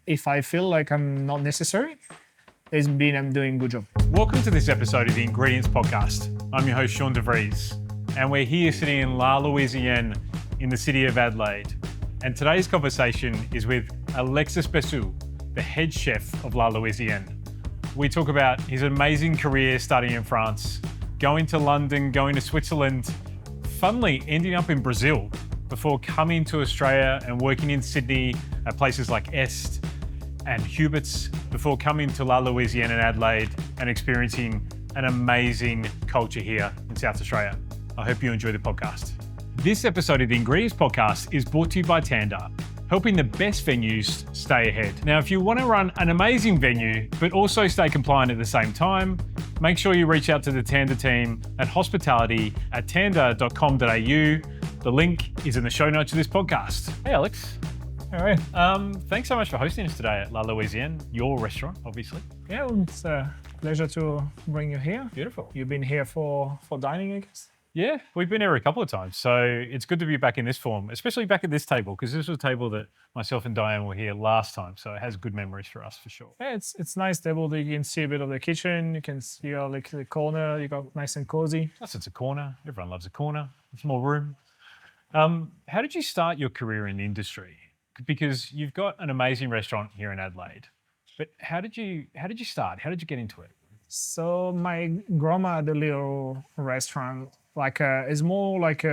if I feel like I'm not necessary, I'm doing a good job. Welcome to this episode of the Ingredients Podcast. I'm your host, Shaun de Vries, and we're here sitting in Louisiane in the city of Adelaide. And today's conversation is with Alexis Besseau, the head chef of Louisiane. We talk about his amazing career starting in France, going to London, going to Switzerland, funnily ending up in Brazil before coming to Australia and working in Sydney at places like Est and Hubert's, before coming to Louisiane and Adelaide and experiencing an amazing culture here in South Australia. I hope you enjoy the podcast. This episode of the Ingredients Podcast is brought to you by Tanda, helping the best venues stay ahead. Now, if you want to run an amazing venue, but also stay compliant at the same time, make sure you reach out to the Tanda team at hospitality@tanda.com.au. The link is in the show notes of this podcast. Hey, Alex. All right. Thanks so much for hosting us today at Louisiane, your restaurant, obviously. Yeah, it's a pleasure to bring you here. Beautiful. You've been here for dining, I guess? Yeah, we've been here a couple of times, so it's good to be back in this form, especially back at this table, because this was a table that myself and Diane were here last time, so it has good memories for us for sure. Yeah, it's nice table that you can see a bit of the kitchen. You can see like the corner. You got nice and cozy. Plus, it's a corner. Everyone loves a corner. It's more room. How did you start your career in the industry? Because you've got an amazing restaurant here in Adelaide, but how did you start? How did you get into it? So my grandma had a little restaurant. It's more like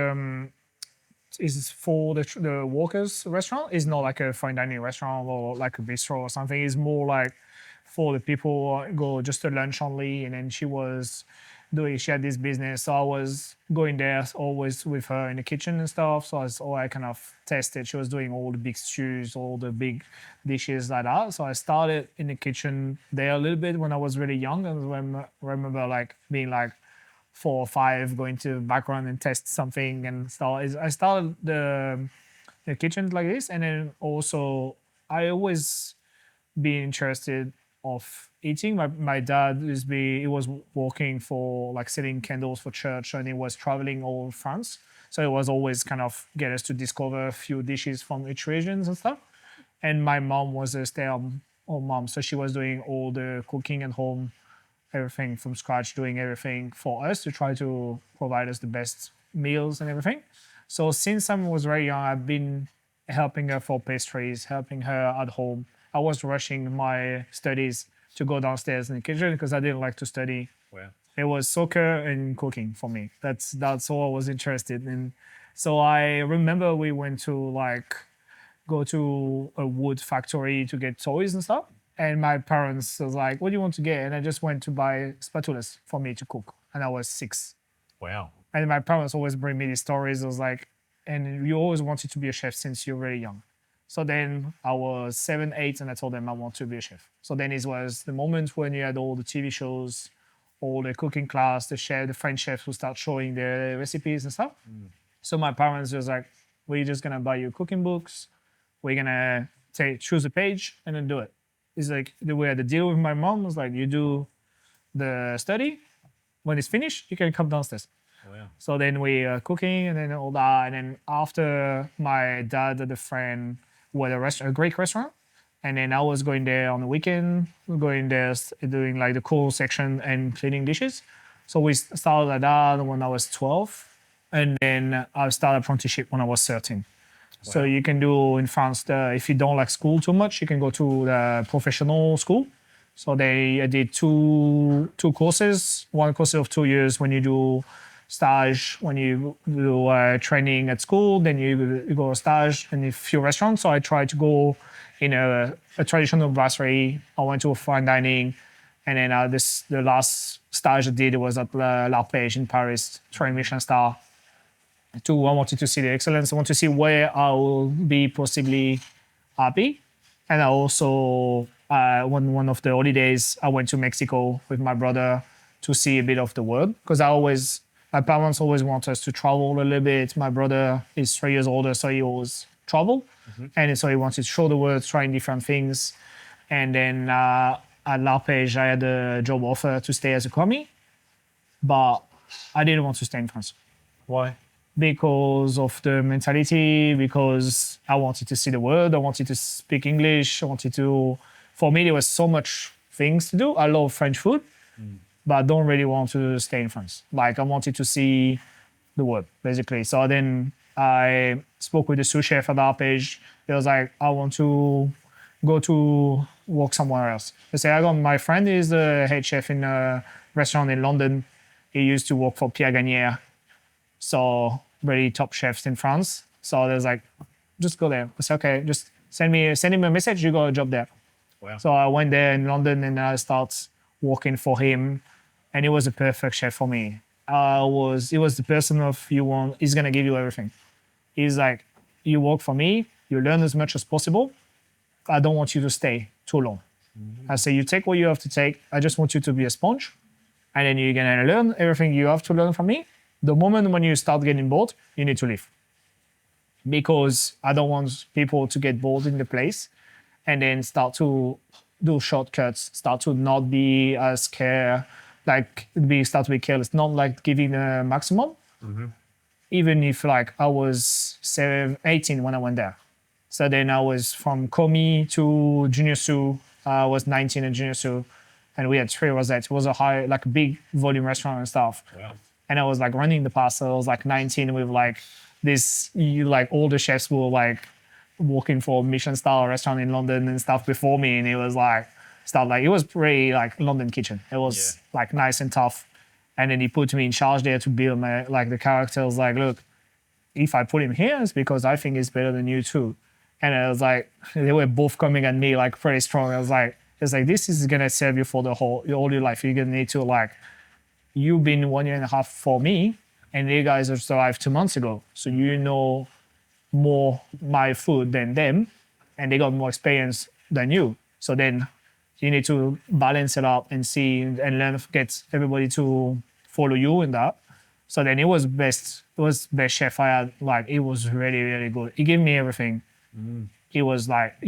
is for the workers restaurant. It's not like a fine dining restaurant or like a bistro or something. It's more like for the people who go just to lunch only. And then she had this business, so I was going there always with her in the kitchen and stuff. So I kind of tested. She was doing all the big stews, all the big dishes like that. So I started in the kitchen there a little bit when I was really young. And I remember like being like 4 or 5, going to the background and test something and stuff. I started the kitchen like this, and then also I always been interested of eating. My dad he was working for like selling candles for church, and he was traveling all France. So it was always kind of get us to discover a few dishes from each regions and stuff. And my mom was a stay-at-home mom, so she was doing all the cooking at home, everything from scratch, doing everything for us to try to provide us the best meals and everything. So since I was very young, I've been helping her for pastries, helping her at home. I was rushing my studies to go downstairs in the kitchen because I didn't like to study. Wow. It was soccer and cooking for me. That's all I was interested in. So I remember we went to go to a wood factory to get toys and stuff. And my parents was like, "What do you want to get?" And I just went to buy spatulas for me to cook. And I was 6. Wow. And my parents always bring me these stories. I was like, and you always wanted to be a chef since you're very young. So then I was 7, 8, and I told them I want to be a chef. So then it was the moment when you had all the TV shows, all the cooking class, the French chefs who start showing their recipes and stuff. So my parents was like, "We're just gonna buy you cooking books. We're gonna choose a page and then do it." It's like the way I had the deal with my mom was like, you do the study. When it's finished, you can come downstairs. Oh, yeah. So then we cooking and then all that. And then after my dad had a friend who had a Greek restaurant. And then I was going there on the weekend, going there doing like the cool section and cleaning dishes. So we started like that when I was 12. And then I started apprenticeship when I was 13. Wow. So you can do in France, if you don't like school too much, you can go to the professional school. So I did two courses. One course of 2 years when you do stage, when you do training at school, then you go stage in a few restaurants. So I tried to go in a traditional brasserie. I went to a fine dining. And then the last stage I did was at L'Arpège in Paris, 3 Michelin star. I wanted to see the excellence. I want to see where I will be possibly happy. And I also, one of the holidays, I went to Mexico with my brother to see a bit of the world. Because my parents always want us to travel a little bit. My brother is 3 years older, so he always travel. Mm-hmm. And so he wanted to show the world, trying different things. And then at L'Arpège, I had a job offer to stay as a commie. But I didn't want to stay in France. Why? because of the mentality, because I wanted to see the world, I wanted to speak English, I wanted to. For me, there was so much things to do. I love French food, but I don't really want to stay in France. Like I wanted to see the world basically. So then I spoke with the sous chef at our page. He was like, I want to go to work somewhere else. I said, I got my friend is the head chef in a restaurant in London. He used to work for Pierre Gagnère. So really top chefs in France. So there's like, just go there. I said, okay, just send him a message. You got a job there. Wow. So I went there in London and I started working for him, and he was a perfect chef for me. He was the person of he's gonna give you everything. He's like, you work for me, you learn as much as possible. I don't want you to stay too long. I say, you take what you have to take. I just want you to be a sponge, and then you're gonna learn everything you have to learn from me. The moment when you start getting bored, you need to leave. Because I don't want people to get bored in the place and then start to do shortcuts, start to not be as care, start to be careless, not like giving a maximum. Even if like I was 18 when I went there. So then I was from commis to junior sous. I was 19 in junior sous, and we had 3 rosettes. It was a big volume restaurant and stuff. Wow. And I was like running the pasta. I was like 19 with like all the chefs were like working for Michelin star restaurant in London and stuff before me. And it was like, it was pretty like London kitchen. It was like nice and tough. And then he put me in charge there to build the character. I was like, look, if I put him here, it's because I think he's better than you too. And I was like, they were both coming at me like pretty strong. I was like, this is gonna serve you for all your life. You're gonna need to like, you've been 1.5 years for me, and you guys have survived 2 months ago. So you know more my food than them, and they got more experience than you. So then you need to balance it up and see and learn, get everybody to follow you in that. So then it was best chef I had. Like it was really, really good. He gave me everything. It was like,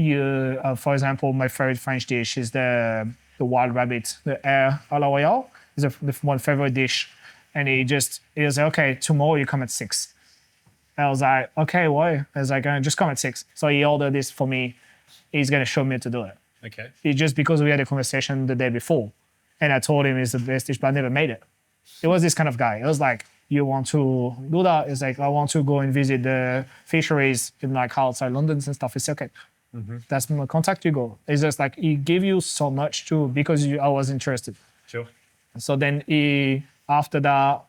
for example, my favorite French dish is the wild rabbit, the air à la royale. Is one favorite dish. And he was like, okay, tomorrow you come at 6. I was like, okay, why? I was like, just come at 6. So he ordered this for me. He's gonna show me how to do it. Okay. It's just because we had a conversation the day before, and I told him it's the best dish, but I never made it. It was this kind of guy. It was like, you want to do that? It's like, I want to go and visit the fisheries in like outside London and stuff. It's okay. That's my contact. You go. It's just like he gave you so much too because I was interested. Sure. So then after that,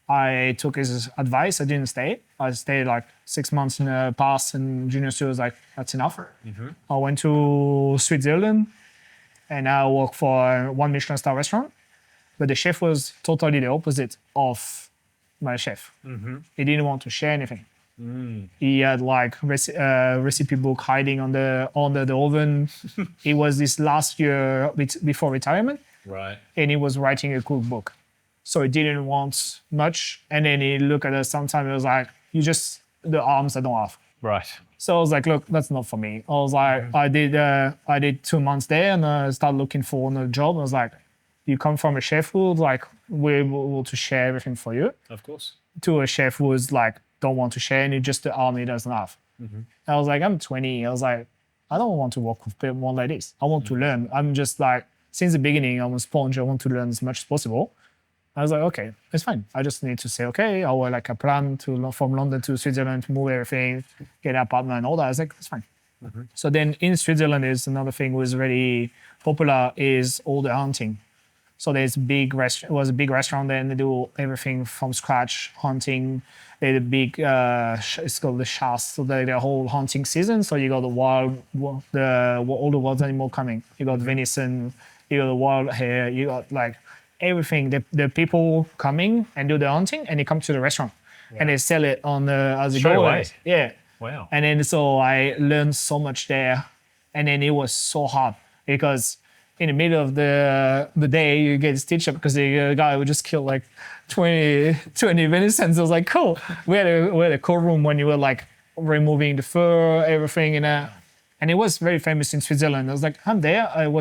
I took his advice. I didn't stay. I stayed like 6 months in the past, and junior sous was like, that's enough. I went to Switzerland, and I worked for one Michelin star restaurant. But the chef was totally the opposite of my chef. He didn't want to share anything. He had like recipe book hiding under the oven. It was this last year before retirement. Right. And he was writing a cookbook. So he didn't want much. And then he looked at us sometime. He was like, the arms I don't have. Right. So I was like, look, that's not for me. I was like, I did 2 months there, and I started looking for another job. I was like, you come from a chef who's like, we're able to share everything for you, Of course. to a chef who's like, don't want to share, and just the army doesn't have. I was like, I'm 20. I was like, I don't want to work with people like this. I want to learn. I'm just like, since the beginning, I'm a sponge. I want to learn as much as possible. I was like, okay, it's fine. I just need to say, okay, I will like a plan from London to Switzerland to move everything, get an apartment and all that. I was like, it's fine. So then in Switzerland is another thing was really popular is all the hunting. So there's it was a big restaurant there, and they do everything from scratch, hunting. They had a big, it's called the chasse, so the whole hunting season. So you got all the wild animal coming. You got venison, you got the wild hare, you got like everything. The people coming and do the hunting, and they come to the restaurant, and they sell it on as they Straight go. away. Yeah. Wow. And then so I learned so much there, and then it was so hard because in the middle of the day you get stitched up because the guy would just kill like 20 venisons. I was like, cool. We had a cold room when you were like removing the fur, everything, and it was very famous in Switzerland. I was like, I'm there. I'm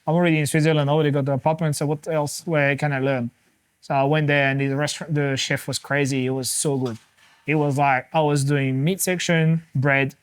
already in Switzerland. I already got the apartment. So what else? Where can I learn? So I went there, and the chef was crazy. It was so good. It was like I was doing meat section, bread,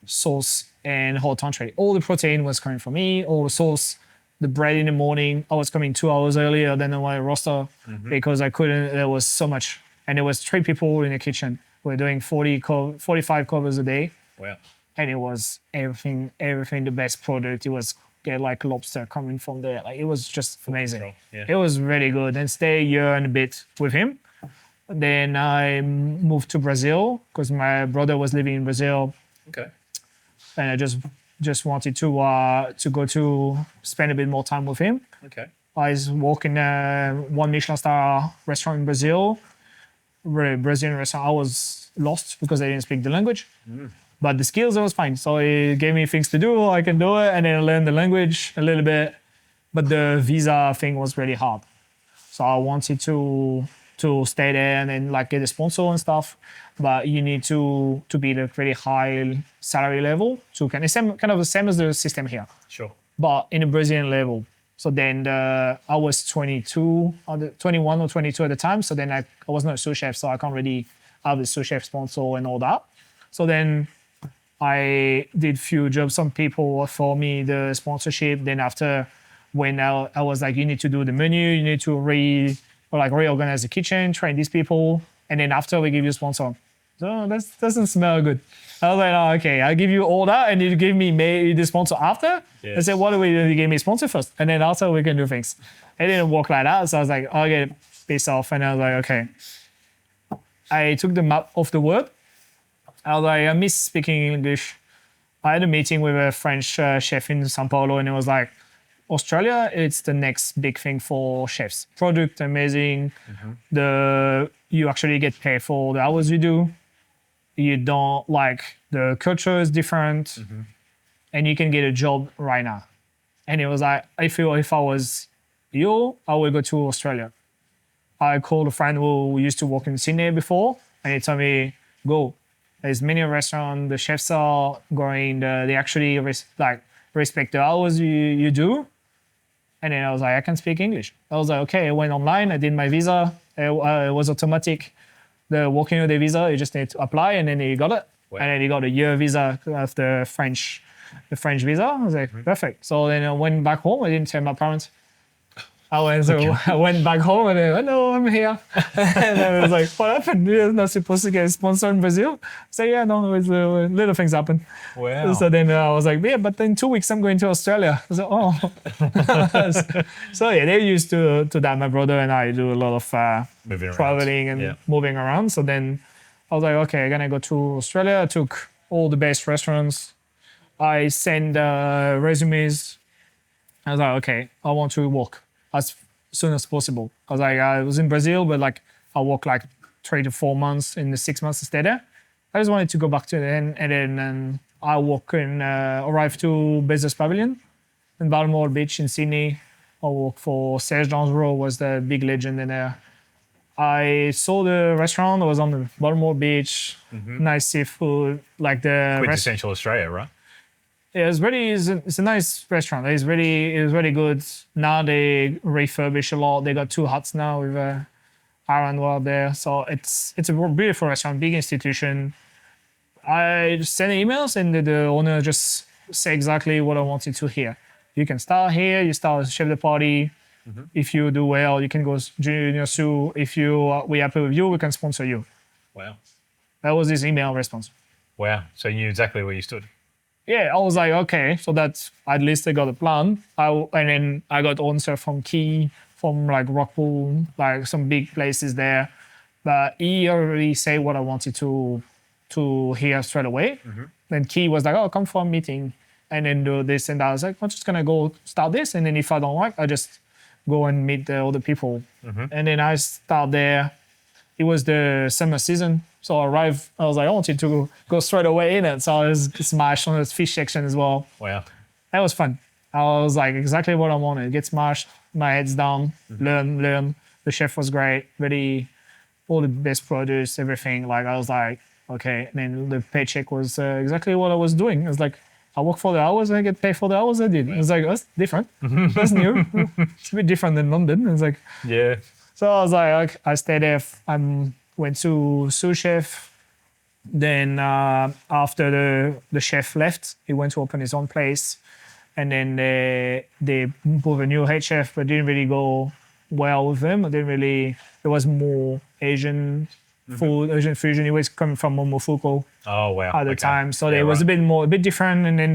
sauce, and hot entree. All the protein was coming from me, all the sauce, the bread in the morning. I was coming 2 hours earlier than my roster because I couldn't, there was so much. And there was 3 people in the kitchen. We're doing 45 covers a day. Wow. And it was everything, the best product. It was get like lobster coming from there. Like it was just amazing. Yeah. It was really good. And stay a year and a bit with him. Then I moved to Brazil because my brother was living in Brazil. Okay. And I just wanted to go to spend a bit more time with him. Okay. I was working one Michelin star restaurant in Brazil, Brazilian restaurant. I was lost because I didn't speak the language, but the skills I was fine. So he gave me things to do. I can do it, and then I learned the language a little bit. But the visa thing was really hard. So I wanted to stay there and then like get a sponsor and stuff. But you need to be at a pretty high salary level to kind of the same as the system here. Sure. But in a Brazilian level. So then I was 21 or 22 at the time. So then I was not a sous chef, so I can't really have a sous chef sponsor and all that. So then I did few jobs. Some people offered me the sponsorship. Then after, when I was like, you need to do the menu, you need to reorganize the kitchen, train these people, and then after we give you a sponsor. So that doesn't smell good. I was like, oh, okay, I'll give you all that, and you give me the sponsor after. Yes. I said, what do we do? You give me a sponsor first, and then after we can do things. It didn't work like that, so I was like, I'll get pissed off, and I was like, okay. I took the map off the word. I was like, I miss speaking English. I had a meeting with a French chef in Sao Paulo, and it was like, Australia, it's the next big thing for chefs. Product amazing. You actually get paid for the hours you do. You don't like the culture is different, and you can get a job right now. And it was like, I feel if I was you, I would go to Australia. I called a friend who used to work in Sydney before, and he told me, go. There's many restaurants, the chefs are going, they actually respect the hours you do. And then I was like, I can speak English. I was like, okay, I went online, I did my visa. It was automatic. The working holiday visa, you just need to apply, and then you got it. Wow. And then you got a year visa of the French visa. I was like, perfect. So then I went back home. I didn't tell my parents. I went back home and then, hello, I'm here. And I was like, what happened? You're not supposed to get a sponsor in Brazil? So yeah, no, it's, little things happen. Wow. So then I was like, yeah, but in 2 weeks I'm going to Australia. I was like, oh. So yeah, they're used to that. My brother and I do a lot of traveling and moving around. So then I was like, okay, I'm gonna go to Australia. I took all the best restaurants. I sent resumes. I was like, okay, I want to work as soon as possible. Because I was in Brazil, but like I worked like 3 to 4 months in the 6 months to stay there. I just wanted to go back to the end, and then I arrived to Business Pavilion in Balmoral Beach in Sydney. I worked for Serge Dangereux, was the big legend in there. I saw the restaurant. I was on the Balmoral Beach, nice seafood, like the quintessential Australia, right? Yeah, it's a nice restaurant. It was really good. Now they refurbish a lot. They got 2 huts now with Aaron Wild there. So it's a beautiful restaurant, big institution. I just sent emails and the owner just said exactly what I wanted to hear. You can start here, you start as chef de party. If you do well, you can go junior sous. If we're happy with you, we can sponsor you. Wow. That was his email response. Wow. So you knew exactly where you stood. Yeah, I was like, okay, so that's at least I got a plan. And then I got answer from Key, from like Rockpool, like some big places there. But he already said what I wanted to hear straight away. Then Key was like, oh, come for a meeting and then do this and that. I was like, I'm just gonna go start this, and then if I don't like, I just go and meet the other people. And then I start there. It was the summer season. So I arrived, I was like, I wanted to go straight away in it. So I was smashed on the fish section as well. Wow. That was fun. I was like, exactly what I wanted. Get smashed, my head's down, learn. The chef was great, really, all the best produce, everything. Like, I was like, okay. And then the paycheck was exactly what I was doing. It was like, I work for the hours and I get paid for the hours I did. It was like, that's different. That's new. It's a bit different than London. It's like, yeah. So I was like, I stayed there. I went to sous chef. Then after the chef left, he went to open his own place. And then they put a new head chef, but didn't really go well with him. It was more Asian food, Asian fusion. He was coming from Momofuku Oh wow. at the Okay. time. So Yeah, it was right. a bit different. And then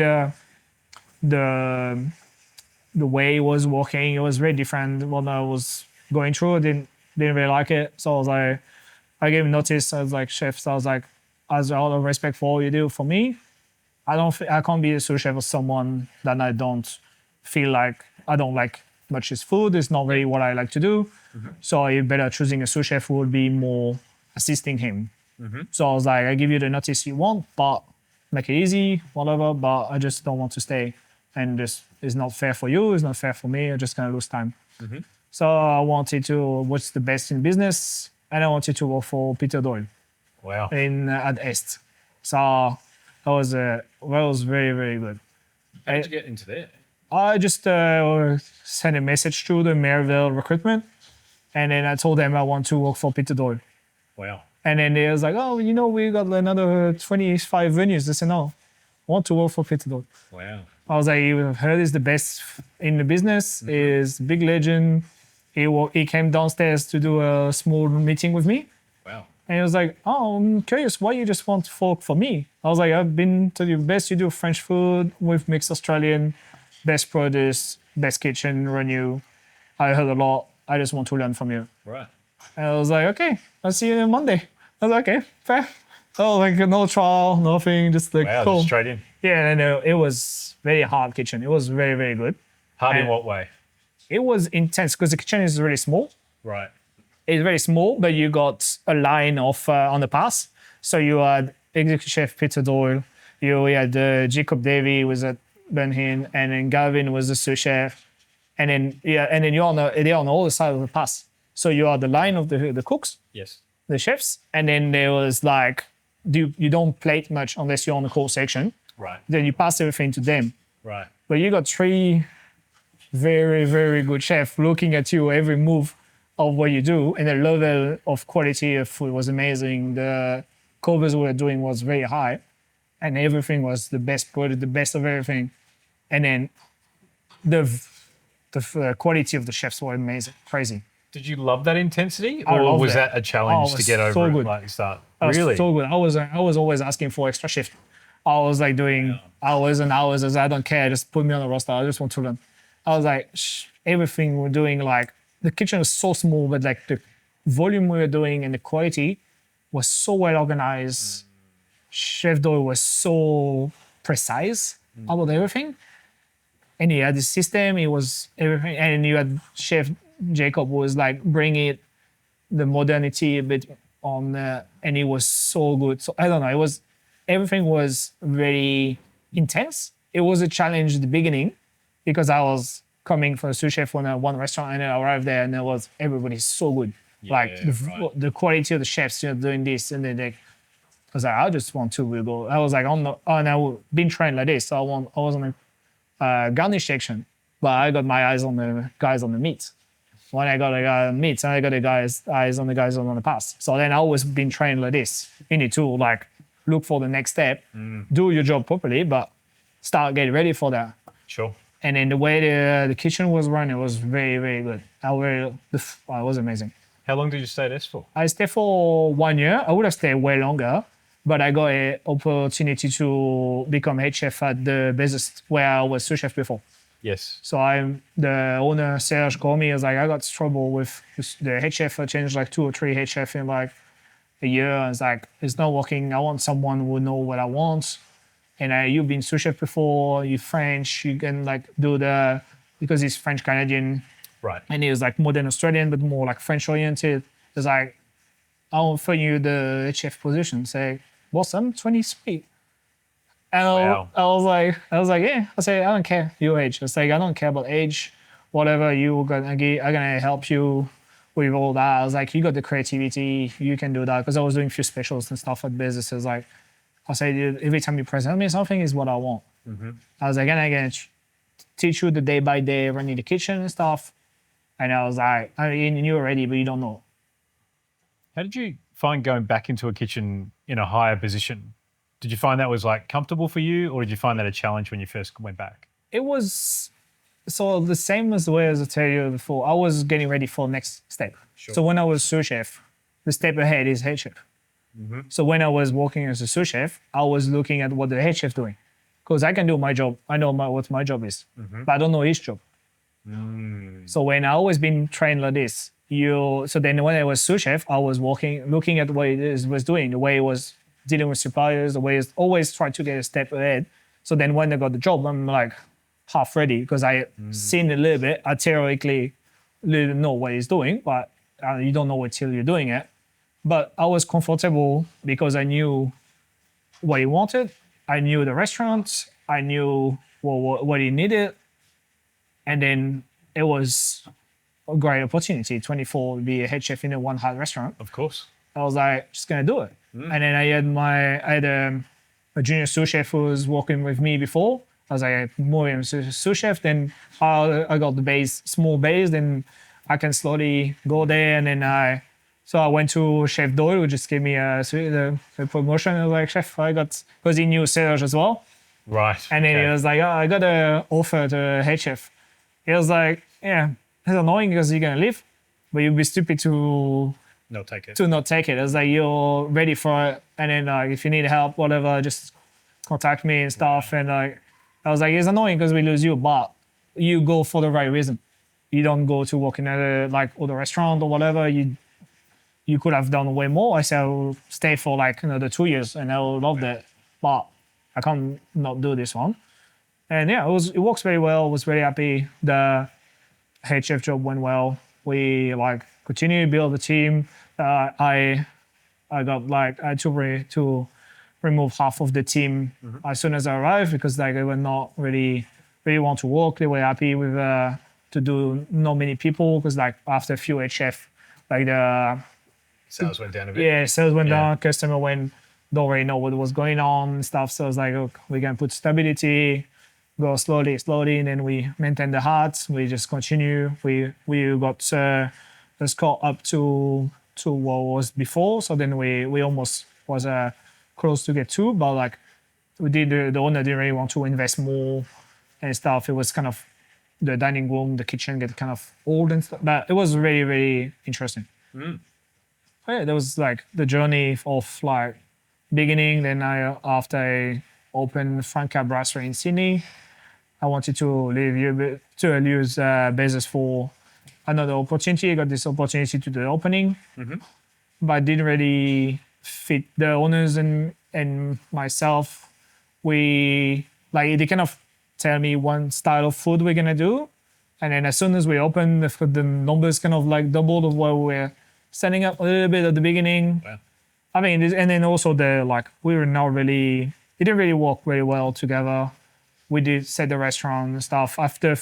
the way it was working, it was very different. What I was going through, I didn't really like it. So I gave him notice. I was like, chefs, I was like, as all of respect for all you do for me, I can't be a sous chef of someone that I don't feel like I don't like much his food. It's not really what I like to do. So you better choosing a sous chef who would be more assisting him. So I was like, I give you the notice you want, but make it easy, whatever. But I just don't want to stay, and this is not fair for you. It's not fair for me. I'm just gonna lose time. So I wanted to what's the best in business, and I wanted to work for Peter Doyle Wow. in at Est. So that was very very good. How did you get into there? I just sent a message to the Maryville recruitment, and then I told them I want to work for Peter Doyle. Wow. And then they was like, oh, we got another 25 venues. They said, no, I want to work for Peter Doyle. Wow. I was like, you've heard he's the best in the business. He's a big legend. He came downstairs to do a small meeting with me. Wow. And he was like, oh, I'm curious, why you just want to work for me? I was like, I've been to the best you do French food with mixed Australian, best produce, best kitchen, run you. I heard a lot. I just want to learn from you. Right. And I was like, okay, I'll see you on Monday. I was like, okay, fair. Oh, like no trial, nothing, just like Wow. cool. Just straight in. Yeah, and it was very hard kitchen. It was very, very good. Hard in And- what way? It was intense because the kitchen is really small. Right. It's very small, but you got a line of on the pass. So you had executive chef Peter Doyle, you had Jacob Davey was at Bernhin, and then Gavin was the sous chef, and then you're on the other side of the pass. So you are the line of the cooks, Yes. the chefs, and then there was like you don't plate much unless you're on the course section. Right. Then you pass everything to them. Right. But you got three very, very good chefs looking at you every move of what you do, and the level of quality of food was amazing. The covers we were doing was very high, and everything was the best product, the best of everything. And then the quality of the chefs were amazing, crazy. Did you love that intensity, I or loved was it. that a challenge Oh, it to was get over so it? good. Like start. It was Really? so good. I was always asking for extra shift. I was like doing hours and hours as I don't care. Just put me on the roster. I just want to learn. I was like, everything we're doing, like the kitchen was so small, but like the volume we were doing and the quality was so well organized. Chef Doyle was so precise about everything. And he had the system, he was everything. And you had Chef Jacob who was like bringing it, the modernity a bit on, and it was so good. So I don't know, everything was very intense. It was a challenge at the beginning because I was coming from a sous chef on one restaurant, and I arrived there and everybody's so good. The quality of the chefs, doing this, and then I was like, I just want to go. I was like, I've been trained like this. So I was on a garnish section, but I got my eyes on the guys on the meat. When I got a guy on meat, I got the eyes on the guys on the pass. So then I always been trained like this. You need to like look for the next step, do your job properly, but start getting ready for that. Sure. And then the way the kitchen was run, it was very, very good. It was amazing. How long did you stay at S for? I stayed for 1 year. I would have stayed way longer, but I got an opportunity to become head chef at the business where I was sous chef before. Yes. So the owner, Serge, called me. I was like, I got trouble with the head chef. I changed like 2 or 3 head chefs in like a year. I was like, it's not working. I want someone who know what I want. And you've been sous chef before, you're French, you can like do because he's French Canadian. Right. And he was like modern Australian, but more like French oriented. It's like, I'll offer you the head chef position. Say, boss, I'm 23. And Wow. I was like, yeah. I say, I don't care your age. It's like, I don't care about age, whatever I'm gonna help you with all that. I was like, you got the creativity, you can do that. Because I was doing a few specials and stuff at businesses. Like, I say, every time you present me something is what I want. I was like, and I'm gonna teach you the day by day running the kitchen and stuff. And I was like, I mean, you're ready, but you don't know. How did you find going back into a kitchen in a higher position? Did you find that was like comfortable for you, or did you find that a challenge when you first went back? It was so the same as the way as I tell you before. I was getting ready for next step. Sure. So when I was sous chef, the step ahead is head chef. So when I was working as a sous chef, I was looking at what the head chef doing, because I can do my job. I know what my job is, but I don't know his job. So when I always been trained like this, so then when I was sous chef, I was looking at what he was doing, the way he was dealing with suppliers, the way he always tried to get a step ahead. So then when I got the job, I'm like half ready, because I seen a little bit. I theoretically know what he's doing, but you don't know it till you're doing it. But I was comfortable because I knew what he wanted. I knew the restaurant. I knew what he needed. And then it was a great opportunity. 24 to be a head chef in a one-hat restaurant. Of course. I was like, just gonna do it. And then I had a junior sous chef who was working with me before. I was like, more of a sous chef. Then I got the small base. Then I can slowly go there. And then so I went to Chef Doyle, who just gave me a promotion. I was like, Chef, because he knew Serge as well. Right. And then he was like, I got an offer to head chef. He was like, yeah, it's annoying because you're going to leave, but you'd be stupid to not take it. I was like, you're ready for it. And then if you need help, whatever, just contact me and stuff. And I was like, it's annoying because we lose you, but you go for the right reason. You don't go to work in other restaurant or whatever. You could have done way more. I said I will stay for like another 2 years and I will love that, but I can't not do this one. And yeah, it works very well. I was very happy. The head chef job went well. We continue to build the team. I had to remove half of the team as soon as I arrived, because they were not really want to work. They were happy with to do not many people, because after a few head chef, the Sales went down a bit. Yeah, sales went down. Customer don't really know what was going on and stuff. So I was like, look, we can put stability, go slowly, and then we maintain the hearts. We just continue. We got the score up to what was before. So then we almost was close to get two, but the owner didn't really want to invest more and stuff. It was kind of the dining room, the kitchen get kind of old and stuff. But it was really, really interesting. Yeah, that was the journey of beginning. Then after I opened Franca Brasserie in Sydney, I wanted to leave Bezos for another opportunity. I got this opportunity to do the opening, but it didn't really fit the owners and myself. They kind of tell me one style of food we're gonna do, and then as soon as we opened, the numbers kind of doubled of what we were setting up a little bit at the beginning. Wow. I mean, and then also we were not really, it didn't really work very well together. We did set the restaurant and stuff. After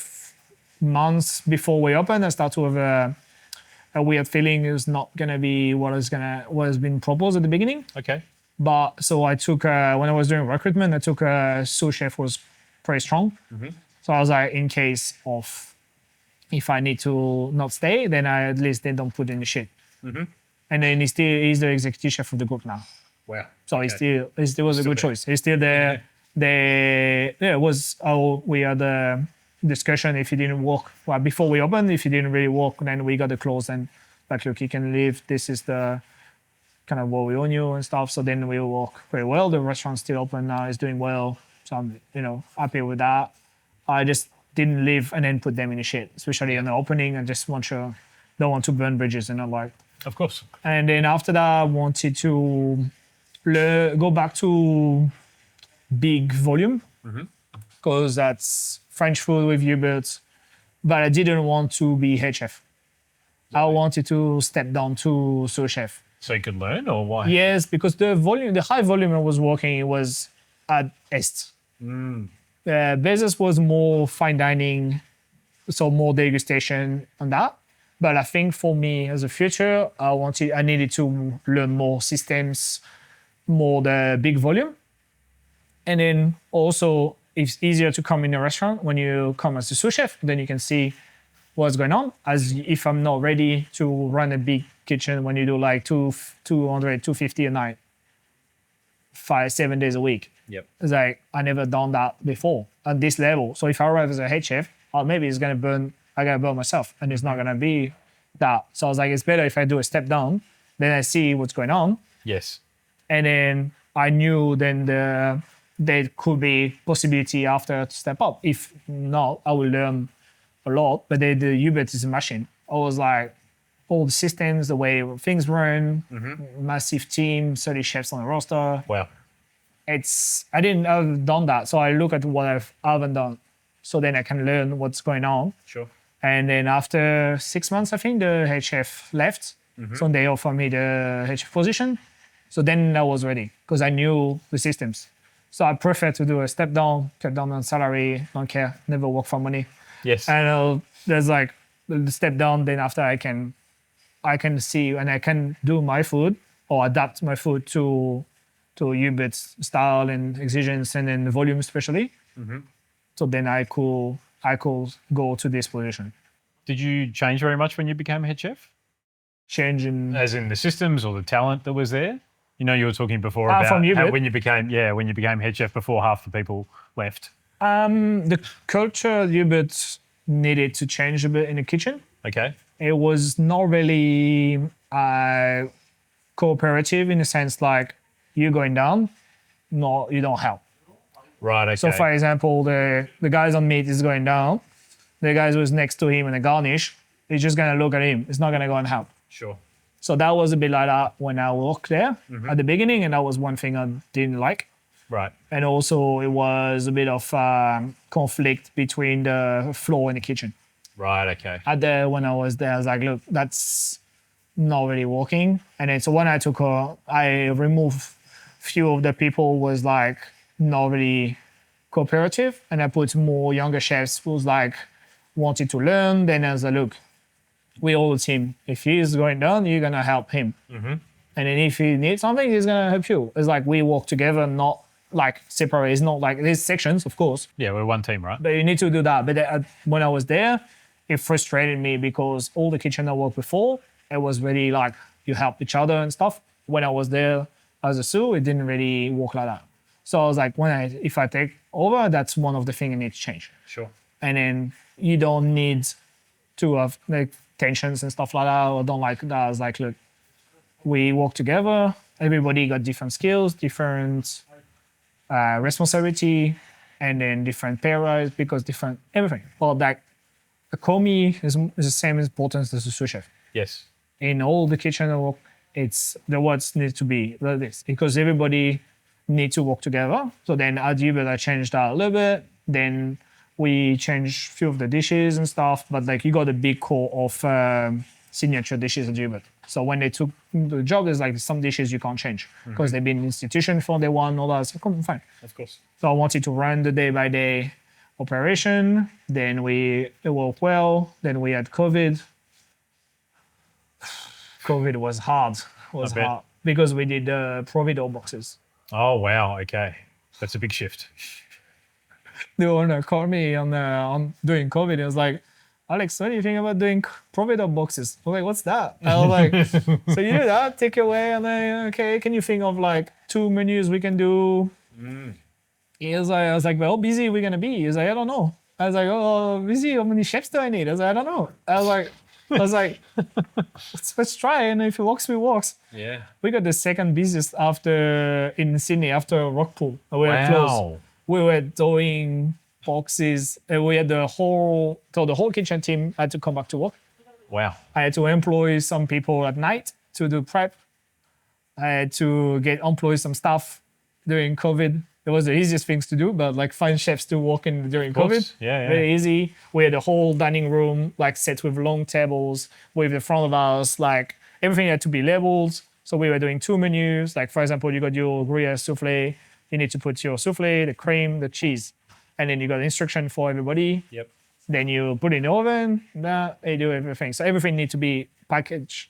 months before we opened, I started to have a weird feeling it was not gonna be what has been proposed at the beginning. Okay. But so I took when I was doing recruitment, I took a sous chef who was pretty strong. So I was like, in case of if I need to not stay, then at least they don't put in the shit. And then he's the executive chef of the group now. Wow. So he was a good choice. He's still there. We had a discussion if he didn't work. Well, before we opened, if he didn't really work, then we got the clause and look, you can leave. This is the kind of what we own you and stuff. So then we work very well. The restaurant's still open now. It's doing well. So I'm happy with that. I just didn't leave and then put them in the shit, especially in the opening. I just don't want to burn bridges and Of course. And then after that, I wanted to go back to big volume, because that's French food with yogurt, but I didn't want to be head chef. I wanted to step down to sous chef. So you could learn, or why? Yes, because the high volume I was working, it was at Est. Bezos was more fine dining, so more degustation on that. But I think for me as a future, I needed to learn more systems, more the big volume. And then also it's easier to come in a restaurant when you come as a sous chef, then you can see what's going on. As if I'm not ready to run a big kitchen when you do like 250 a night, 5-7 days a week. Yep. It's like I never done that before at this level. So if I arrive as a head chef, maybe it's gonna burn. I gotta burn myself, and it's not gonna be that. So I was like, it's better if I do a step down, then I see what's going on, Yes. and then I knew then there could be possibility after to step up. If not, I will learn a lot. But the Ubert is a machine. I was like, all the systems, the way things run, massive team, 30 chefs on the roster. Wow. I didn't have done that. So I look at what I haven't done. So then I can learn what's going on. Sure. And then after 6 months, I think the head chef left. So they offered me the head chef position. So then I was ready because I knew the systems. So I prefer to do a step down, cut down on salary, don't care, never work for money. Yes. And there's like the step down, then after I can see and I can do my food or adapt my food to Ubert's style and exigence and then the volume especially. So then I could go to this position. Did you change very much when you became head chef? Change in As in the systems or the talent that was there? You know, you were talking before from about how Hubert? when you became head chef before half the people left. the culture Hubert needed to change a bit in the kitchen. Okay. It was not really cooperative in the sense like you going down, no, you don't help. Right. Okay. So for example, the guys on meat is going down, the guys who's next to him in the garnish, he's just gonna look at him. It's not gonna go and help. Sure. So that was a bit like that when I worked there at the beginning, and that was one thing I didn't like. Right. And also it was a bit of conflict between the floor and the kitchen. Right. Okay. When I was there, I was like, look, that's not really working. And then so when I took her, I removed few of the people was like not really cooperative, and I put more younger chefs who's like wanted to learn. Then I was like, look, we all a team. If he's going down, you're gonna help him. And then if he needs something, he's gonna help you. It's like we work together, not like separate. It's not like there's sections, of course, Yeah, we're one team, right? but you need to do that. But when I was there, it frustrated me because all the kitchen I worked before, it was really like you help each other and stuff. When I was there as a sous, it didn't really work like that. So I was like, if I take over, that's one of the things I need to change. Sure. And then you don't need to have like tensions and stuff like that, or don't like that. I was like, look, we work together. Everybody got different skills, different responsibility, and then different pay rise because different everything. Well, like a commis is the same importance as a sous chef. Yes. In all the kitchen I work, it's the words need to be like this because everybody need to work together. So then at Hubert, I changed that a little bit. Then we changed a few of the dishes and stuff, but like you got a big core of signature dishes at Hubert. So when they took the job, there's like some dishes you can't change because they've been in institution for day one, all that. So come fine. Of course. So I wanted to run the day by day operation. Then it worked well. Then we had COVID. COVID was hard. I bet. Because we did Providor boxes. Oh wow. Okay. That's a big shift. The owner called me on during COVID. He was like, Alex, what do you think about doing Providor boxes? I was like, what's that? I was like, so you do that, take away, and then okay, can you think of like 2 menus we can do? He was like, I was like, well, how busy we gonna be? He was like, I don't know. I was like, oh, busy. How many chefs do I need? I was like, I don't know. I was like, let's try, and if it works, it works. Yeah. We got the second busiest in Sydney after Rockpool. We were close. We were doing boxes. We had the whole kitchen team had to come back to work. Wow. I had to employ some people at night to do prep. I had to employ some staff during COVID. It was the easiest things to do, but like find chefs to work in during COVID. Yeah. Very easy. We had a whole dining room like set with long tables with the front of us, like everything had to be labeled. So we were doing 2 menus. Like for example, you got your Gruyere souffle. You need to put your souffle, the cream, the cheese. And then you got instruction for everybody. Yep. Then you put it in the oven, they do everything. So everything needs to be packaged.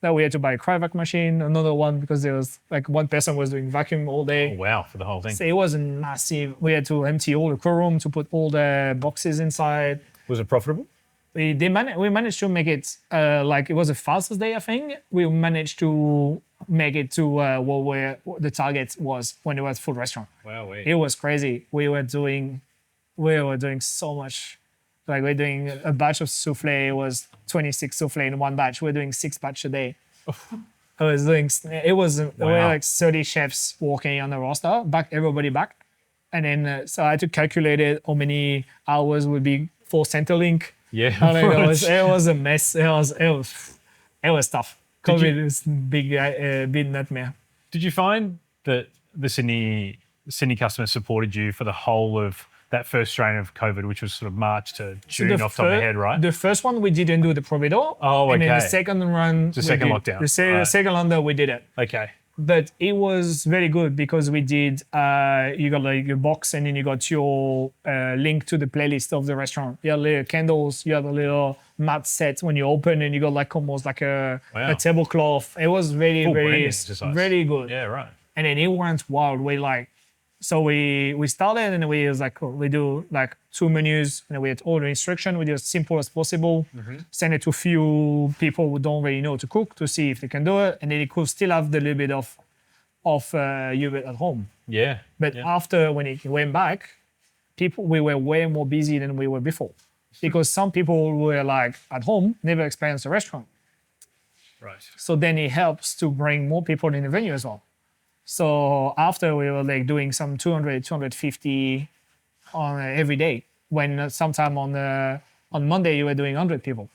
Then we had to buy a Cryovac machine, another one because there was like one person was doing vacuum all day. Oh, wow, for the whole thing. So it was massive. We had to empty all the cool room to put all the boxes inside. Was it profitable? we managed to make it like it was the fastest day, I think. We managed to make it to what the target was when it was full restaurant. Wow, It was crazy. We were doing so much. Like we're doing a batch of souffle. It was 26 souffle in one batch. We're doing 6 batch a day. I was doing. It was there were like 30 chefs working on the roster. Everybody back, and then so I had to calculate it how many hours would be for Centerlink. Yeah, it was a mess. It was tough. COVID was big nightmare. Did you find that the Sydney customers supported you for the whole of that first strain of COVID, which was sort of March to June off the top of my head, right? The first one we didn't do the provider. Oh, okay. And then the second run, the second lockdown. The second lockdown, we did it. Okay. But it was very good because we did. You got like your box, and then you got your link to the playlist of the restaurant. You had little candles. You had a little mat set when you open, and you got like almost like a tablecloth. It was very very good. Yeah, right. And then it went wild. We started, and we was like, cool, we do like 2 menus, and we had all the instruction. We do as simple as possible. Send it to a few people who don't really know to cook to see if they can do it, and then it could still have the little bit of Uber at home. Yeah. But after when it went back, we were way more busy than we were before, because some people were like at home, never experienced a restaurant. Right. So then it helps to bring more people in the venue as well. So after we were like doing some 200, 250 on every day, when sometime on Monday you were doing 100 people.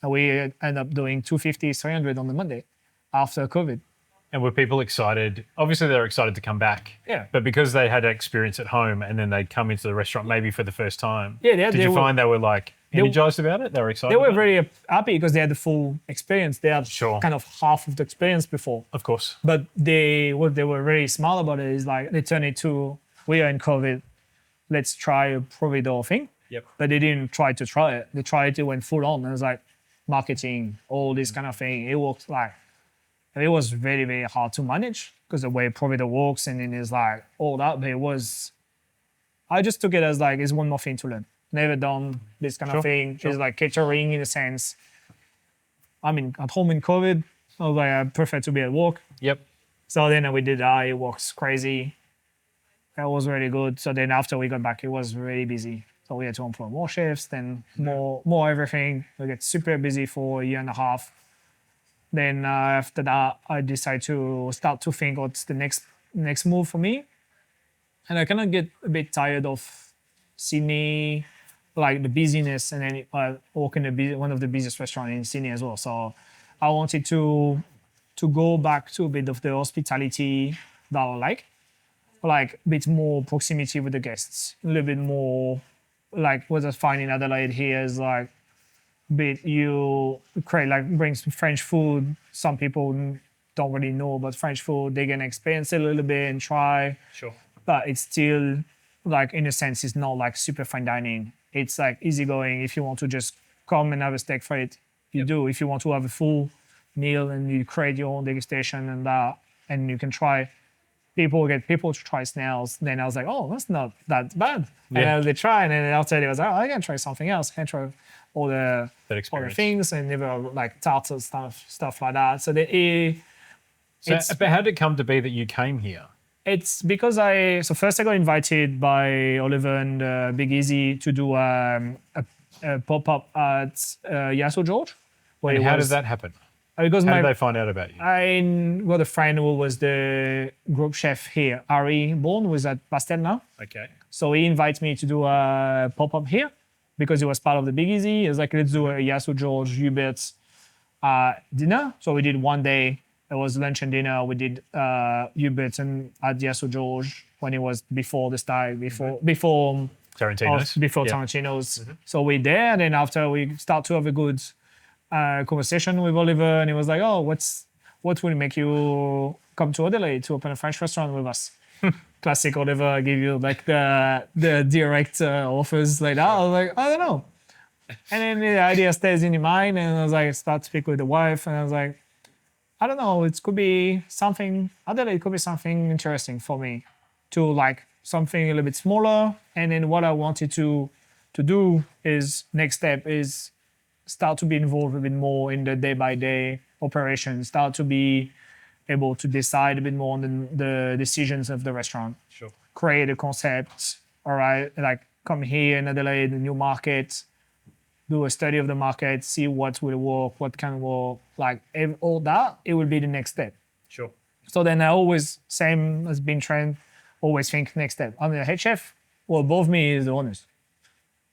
And we end up doing 250, 300 on the Monday after COVID. And were people excited? Obviously, they're excited to come back. Yeah. But because they had experience at home and then they'd come into the restaurant maybe for the first time, did you find they were like energized about it? They were excited? They were very happy because they had the full experience. They had kind of half of the experience before. Of course. But what they were very smart about it is like they turned it to, we are in COVID, let's try a provider thing. Yep. But they didn't try it. They tried it, went full on. It was like marketing, all this kind of thing. It worked like, it was very, very hard to manage because the way provider works and then it's like all that. But I just took it as like, it's one more thing to learn. Never done this kind of thing. It's like catering in a sense. I mean, at home in COVID, I was like, I prefer to be at work. Yep. So then we did that. It works crazy. That was really good. So then after we got back, it was really busy. So we had to employ more chefs, then more everything. We get super busy for a year and a half. Then after that, I decided to start to think what's the next move for me. And I kind of get a bit tired of Sydney, like the busyness, and then I work in one of the busiest restaurants in Sydney as well. So I wanted to go back to a bit of the hospitality that I like a bit more proximity with the guests, a little bit more like what I find in Adelaide here is like you create like bring some French food. Some people don't really know about French food. They can experience it a little bit and try. Sure. But it's still like in a sense it's not like super fine dining. It's like easygoing. If you want to just come and have a steak for it, you do. If you want to have a full meal and you create your own degustation and you can try. People to try snails. Then I was like, oh, that's not that bad. Yeah. And they try, and then after they was like, oh, I can try something else. I can try all the things, and never like tarts and stuff like that. So but how did it come to be that you came here? It's because first I got invited by Oliver and Big Easy to do a pop-up at Yasso George. And how did that happen? Because how did they find out about you? I got a friend who was the group chef here, Ari Bourne, who is at Pastel now. Okay. So he invited me to do a pop-up here because he was part of the Big Easy. He was like, let's do a Yasso George Hubert's dinner. So we did one day. It was lunch and dinner. We did Hubert's and at Yasso George when it was before the style, before Tarantino's. Tarantino's. Mm-hmm. So we're there, and then after we start to have a good conversation with Oliver, and he was like, oh, what will make you come to Adelaide to open a French restaurant with us? Classic Oliver, give you like the direct offers like that. I was like, I don't know. And then the idea stays in your mind, and I was like, start to speak with the wife, and I was like, I don't know, it could be something, Adelaide could be something interesting for me to like something a little bit smaller. And then what I wanted to do is, next step is start to be involved a bit more in the day-by-day operations, start to be able to decide a bit more on the decisions of the restaurant. Sure. Create a concept, all right, like come here in Adelaide, a new market, do a study of the market, see what will work, what can work, like all that, it will be the next step. Sure. So then I always, same as being trained, always think next step. I'm the head chef, well, above me is the owners.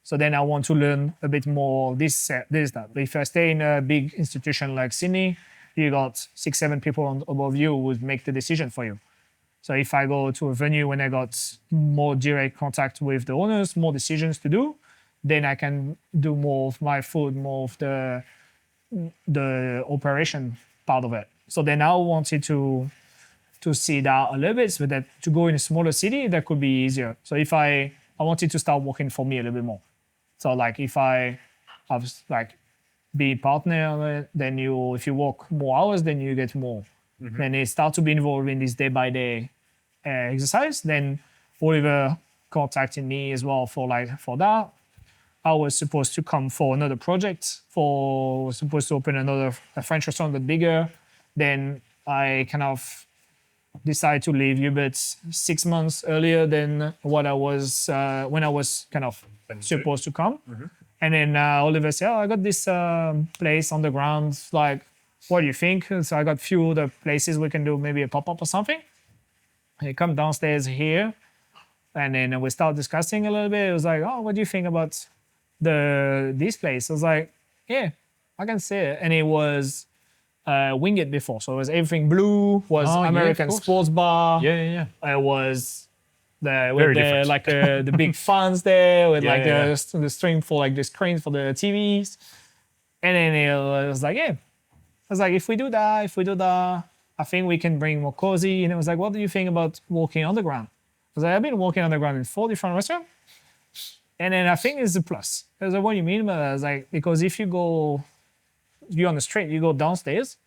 So then I want to learn a bit more this, that. But if I stay in a big institution like Sydney, you got 6, 7 people above you who would make the decision for you. So if I go to a venue when I got more direct contact with the owners, more decisions to do, then I can do more of my food, more of the operation part of it. So then I wanted to see that a little bit, so that to go in a smaller city, that could be easier. So if I wanted to start working for me a little bit more. So like if I have like be partner, then if you work more hours, then you get more. Then they start to be involved in this day-by-day exercise. Then Oliver contacted me as well for that. I was supposed to come for another project, was supposed to open a French restaurant but bigger. Then I kind of decided to leave Hubert 6 months earlier than what I was when I was kind of supposed to come. And then Oliver said, I got this place on the ground. Like, what do you think? So I got a few other places we can do maybe a pop-up or something. And he come downstairs here. And then we start discussing a little bit. It was like, oh, what do you think about this place? I was like, yeah, I can see it. And it was Winged before. So it was everything blue, was American sports bar. Yeah. It was the big fans there with the string for like the screens for the TVs. And then it was like, yeah. I was like, if we do that, I think we can bring more cozy. And it was like, what do you think about walking underground? I was like, I've been walking underground in 4 different restaurants. And then I think it's a plus. I was like, what do you mean? But I was like, because if you're on the street, you go downstairs,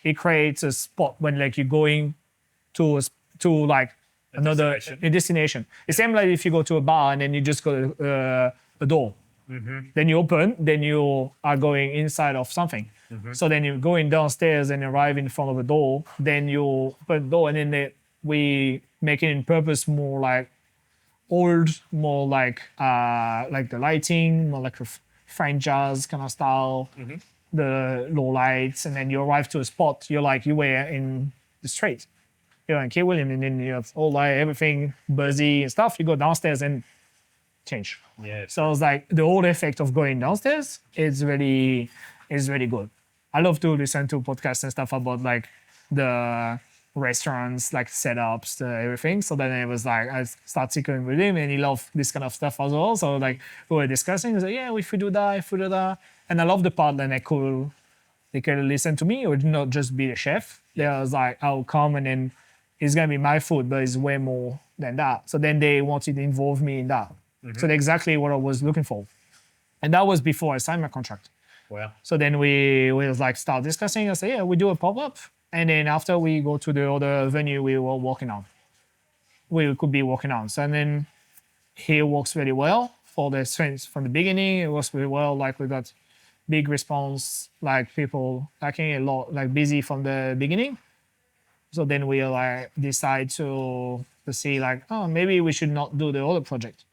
it creates a spot when like you're going to like another destination. It's same like if you go to a bar and then you just go to a door. Then you open, then you are going inside of something. So then you're going downstairs and arrive in front of a door, then you open the door and then we make it in purpose more like old, more like the lighting, more like a French jazz kind of style, the low lights, and then you arrive to a spot, you were in the street. You're in Cape William, and then you have all like everything buzzy and stuff. You go downstairs and change. Yeah. So it's like the whole effect of going downstairs is really good. I love to listen to podcasts and stuff about like the restaurants, like setups, everything. So then it was like I started speaking with him, and he loved this kind of stuff as well. So like we were discussing. He's like, yeah, if we do that, and I love the part that they could listen to me or not just be the chef. They was like, I'll come and then it's gonna be my food, but it's way more than that. So then they wanted to involve me in that. So that's exactly what I was looking for, and that was before I signed my contract. Wow. So then we was like start discussing. I said, yeah, we do a pop-up. And then after we go to the other venue we could be working on. So and then here works really well for the strengths from the beginning. It works really well. Like we got big response, like people liking a lot, like busy from the beginning. So then we like decide to see like, oh, maybe we should not do the other project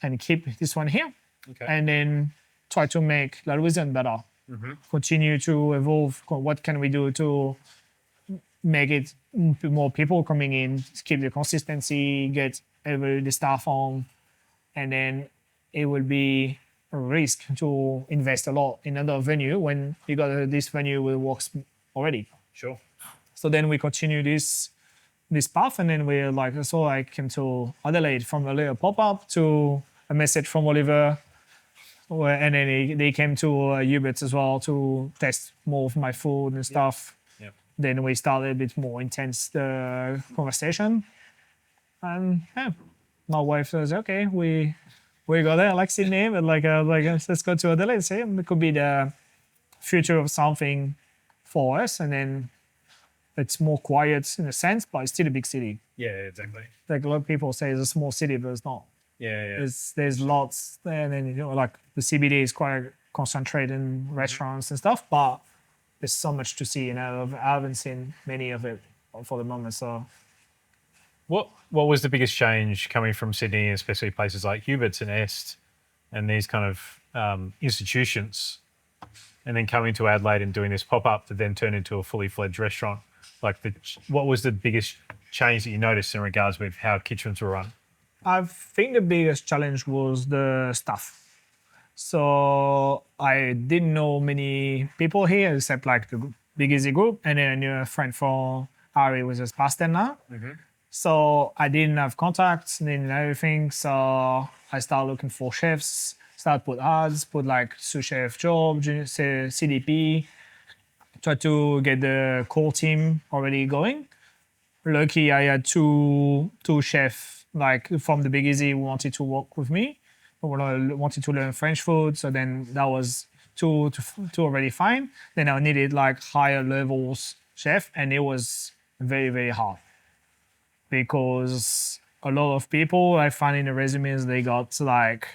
and keep this one here. Okay. And then try to make La Louisiane better. Continue to evolve. What can we do to make it more people coming in, keep the consistency, get the staff on, and then it will be a risk to invest a lot in another venue when you got this venue will works already. Sure. So then we continue this path, and then we're like, so I came to Adelaide from a little pop-up to a message from Oliver. And then they came to Hubert as well to test more of my food and stuff. Yep. Then we started a bit more intense the conversation. And yeah, my wife says, okay, we got Alexis name, and let's go to Adelaide. Say it could be the future of something for us. And then it's more quiet in a sense, but it's still a big city. Yeah, exactly. Like a lot of people say it's a small city, but it's not. Yeah. There's lots, and then like the CBD is quite concentrated in restaurants and stuff, but there's so much to see. I haven't seen many of it for the moment. So What was the biggest change coming from Sydney, especially places like Hubert's and Est and these kind of institutions, and then coming to Adelaide and doing this pop up to then turn into a fully fledged restaurant? Like, what was the biggest change that you noticed in regards with how kitchens were run? I think the biggest challenge was the staff. So I didn't know many people here except like the Big Easy group, and then I knew a friend from Harry was a pastor now. So I didn't have contacts, didn't know everything. So I started looking for chefs, started put ads, put like sous chef job, CDP, try to get the core team already going. Lucky I had two chefs like from the Big Easy who wanted to work with me, who wanted to learn French food. So then that was two already fine. Then I needed like higher levels chef, and it was very, very hard because a lot of people I find in the resumes, they got like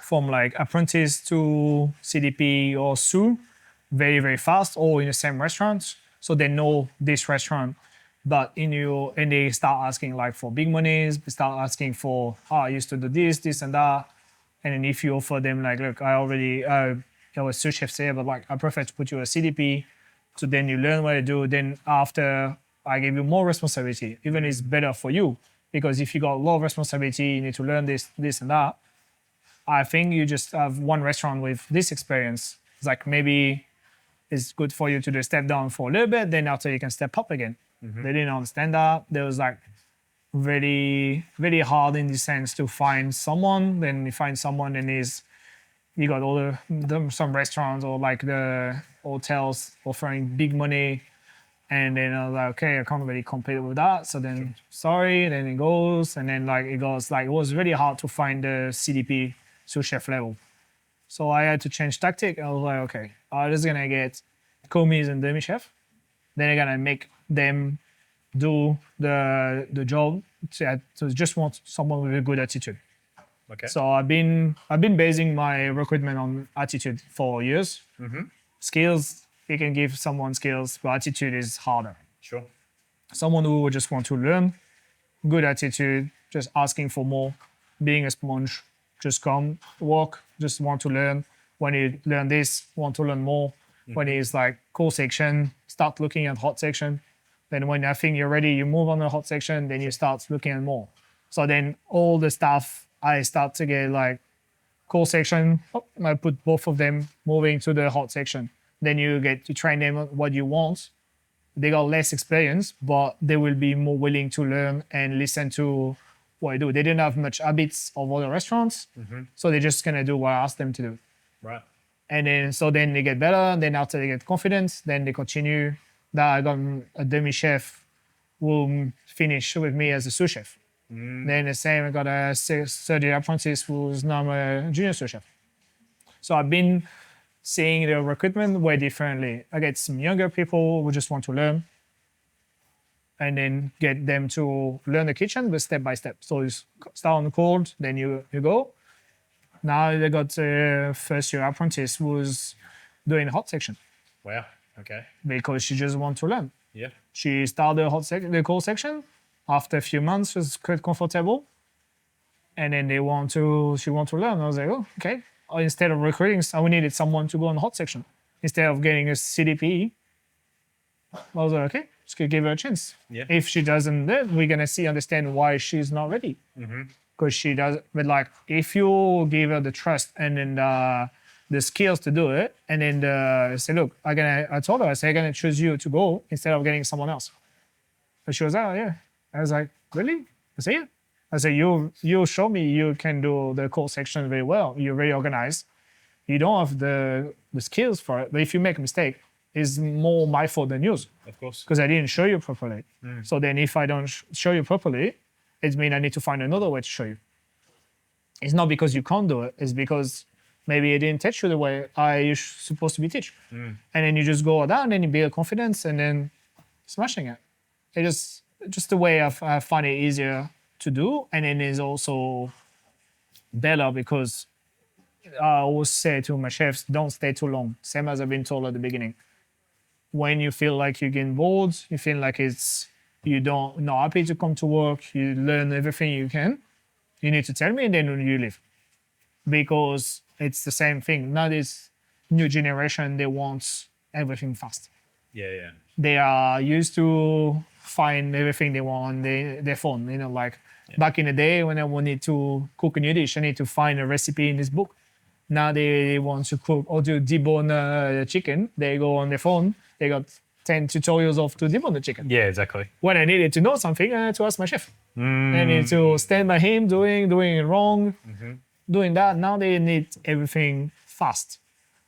from like apprentice to CDP or sous very, very fast, all in the same restaurant. So they know this restaurant, but and they start asking like for big monies, they start asking for, I used to do this and that. And then if you offer them like, look, I was sous chef here, but like I prefer to put you a CDP. So then you learn what to do. Then after I give you more responsibility, even it's better for you, because if you got a lot of responsibility, you need to learn this and that. I think you just have one restaurant with this experience. It's like maybe it's good for you to just step down for a little bit, then after you can step up again. They didn't understand that. There was like very, very hard in the sense to find someone. Then you find someone and you got all some restaurants or like the hotels offering big money. And then I was like, okay, I can't really compete with that. So then, sorry, then it goes. And then like it goes, like it was really hard to find the CDP sous chef level. So I had to change tactic. I was like, okay, I'm just gonna get commis and demi chef. Then I'm gonna make them do the job. So just want someone with a good attitude. Okay. So I've been basing my recruitment on attitude for years. Skills, you can give someone skills, but attitude is harder. Sure. Someone who would just want to learn, good attitude, just asking for more, being a sponge, just come, walk, just want to learn. When you learn this, want to learn more. When it's like cool section, start looking at hot section. Then when I think you're ready, you move on the hot section, then you start looking at more. So then all the stuff, I start to get like cool section, I put both of them moving to the hot section. Then you get to train them on what you want. They got less experience, but they will be more willing to learn and listen to what I do. They didn't have much habits of other restaurants, so they're just gonna do what I ask them to do. Right. And then so then they get better. And then after they get confidence, then they continue. That I got a demi chef will finish with me as a sous chef. Then the same, I got a third year apprentice who's now a junior sous chef. So I've been seeing the recruitment way differently. I get some younger people who just want to learn, and then get them to learn the kitchen, but step by step. So you start on the cold, then you go. Now they got a first year apprentice who's doing hot section Wow. Okay. because she just wants to learn. Yeah. She started the cold section. After a few months, she was quite comfortable. And then she want to learn. I was like, oh, okay. Instead of recruiting, we needed someone to go on the hot section. Instead of getting a CDP, I was like, okay, just give her a chance. Yeah. If she doesn't, then we're gonna understand why she's not ready. Because she does, but like if you give her the trust and then the skills to do it, and then say, look, I told her, I said, I'm gonna choose you to go instead of getting someone else. But she was like, oh yeah. I was like, really? I said, yeah. I said, you show me you can do the core section very well. You're very organized. You don't have the skills for it. But if you make a mistake, it's more my fault than yours. Of course. Because I didn't show you properly. So then if I don't show you properly, it means I need to find another way to show you. It's not because you can't do it. It's because maybe I didn't teach you the way you're supposed to be teach. And then you just go down and you build confidence and then smashing it. It's just the way I find it easier to do. And then it's also better because I always say to my chefs, don't stay too long. Same as I've been told at the beginning. When you feel like you're getting bored, you feel like you don't not happy to come to work, you learn everything you can, you need to tell me and then you leave. Because it's the same thing. Now this new generation, they want everything fast. Yeah. They are used to find everything they want on their phone. Like back in the day when I wanted to cook a new dish, I need to find a recipe in this book. Now they want to cook or to debone chicken. They go on their phone. They got 10 tutorials of to debone the chicken. Yeah, exactly. When I needed to know something, I had to ask my chef. I need to stand by him doing it wrong, doing that. Now they need everything fast.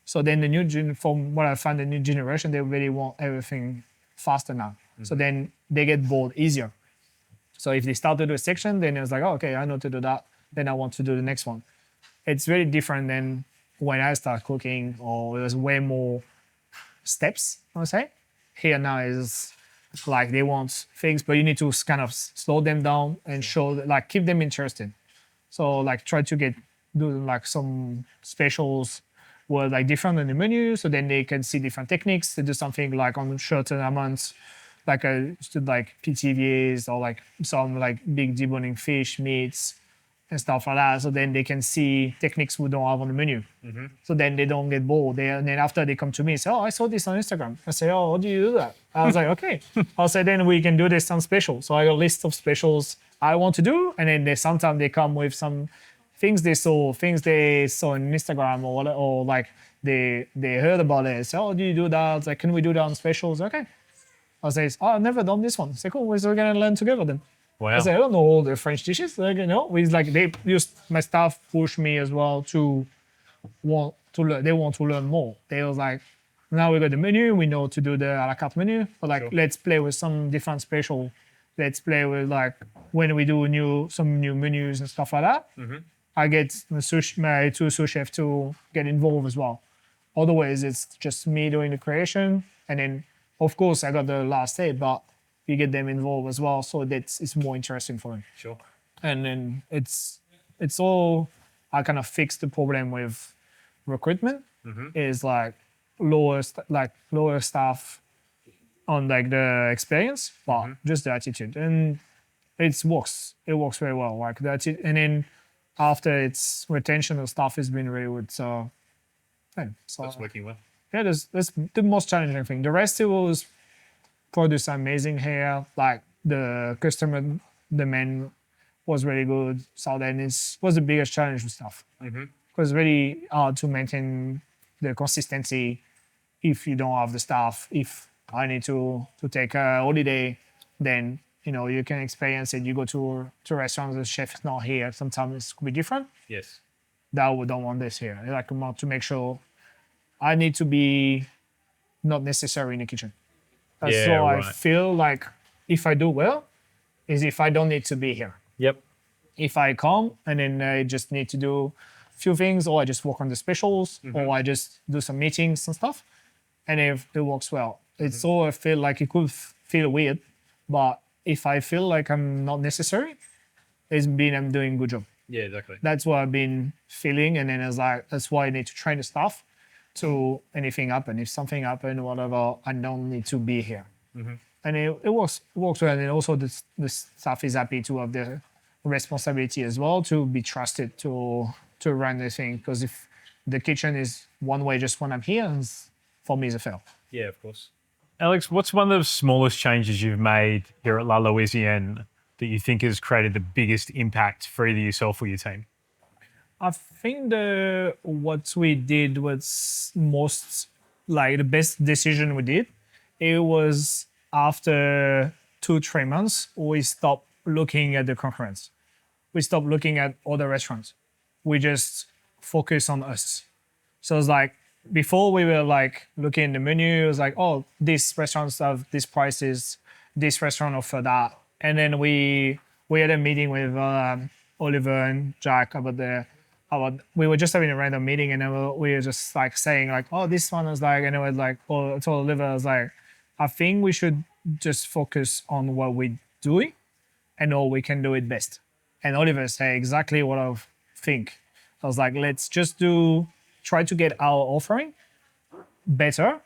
So then from what I find, the new generation, they really want everything faster now. So then they get bored easier. So if they start to do a section, then it's like, oh, okay, I know to do that. Then I want to do the next one. It's very different than when I start cooking, or there's way more steps, I would say. Here now is like they want things, but you need to kind of slow them down and show, like keep them interested. So like try to do like some specials were like different in the menu, so then they can see different techniques to do something like on certain amounts, like like PTVs or like some like big deboning fish, meats, and stuff like that. So then they can see techniques we don't have on the menu. So then they don't get bored. And then after they come to me and say, oh, I saw this on Instagram. I say, oh, how do you do that? I was like, okay. I'll say, then we can do this on special. So I got a list of specials I want to do. And then sometimes they come with some things they saw on Instagram or like they heard about it. So, oh, do you do that? I was like, can we do that on specials? Okay. I say, oh, I've never done this one. I say, cool, we're going to learn together then. Wow. I say, I don't know all the French dishes. Like, they used my staff push me as well to want to learn. They want to learn more. They was like, now we got the menu. We know to do the a la carte menu. But like, let's play with some different special. Let's play with like when we do some new menus and stuff like that. I get my two sous chefs to get involved as well. Otherwise, it's just me doing the creation, and then of course I got the last say, but you get them involved as well, so it's more interesting for them. Sure. And then it's all, I kind of fixed the problem with recruitment. Is like lower staff on like the experience, but just the attitude, and it works very well. Like that's it. And then after its retention of staff has been really good. So That's working well. yeah, that's the most challenging thing. The rest, it was produce amazing hair, like the customer demand was really good. So then it was the biggest challenge with stuff. It was really hard to maintain the consistency if you don't have the staff. If I need to take a holiday, then you can experience it. You go to restaurants, the chef is not here. Sometimes it could be different. Yes. That we don't want this here. Like, I want to make sure I need to be not necessary in the kitchen. So right. I feel like if I do well, is if I don't need to be here. Yep. If I come and then I just need to do a few things, or I just work on the specials, or I just do some meetings and stuff, and if it works well. It's so I feel like it could feel weird, but if I feel like I'm not necessary, I'm doing a good job. Yeah, exactly. That's what I've been feeling, and then it's like that's why I need to train the staff to anything happen. If something happen, whatever, I don't need to be here. And it works well. And also the staff is happy to have the responsibility as well, to be trusted to run the thing. Because if the kitchen is one way just when I'm here, for me is a fail. Yeah, of course. Alex, what's one of the smallest changes you've made here at La Louisiane that you think has created the biggest impact for either yourself or your team? I think what we did was most like the best decision we did. It was after 2-3 months, we stopped looking at the concurrents. We stopped looking at other restaurants. We just focus on us. So it's like before we were like looking at the menu, it was like, oh, these restaurants have these prices, this restaurant offer that. And then we had a meeting with Oliver and Jack we were just having a random meeting, and then we were just like saying like, oh, this one is like, and it was like, oh, I told Oliver, I was like, I think we should just focus on what we're doing and all we can do it best. And Oliver said exactly what I've think. I was like, let's just try to get our offering better,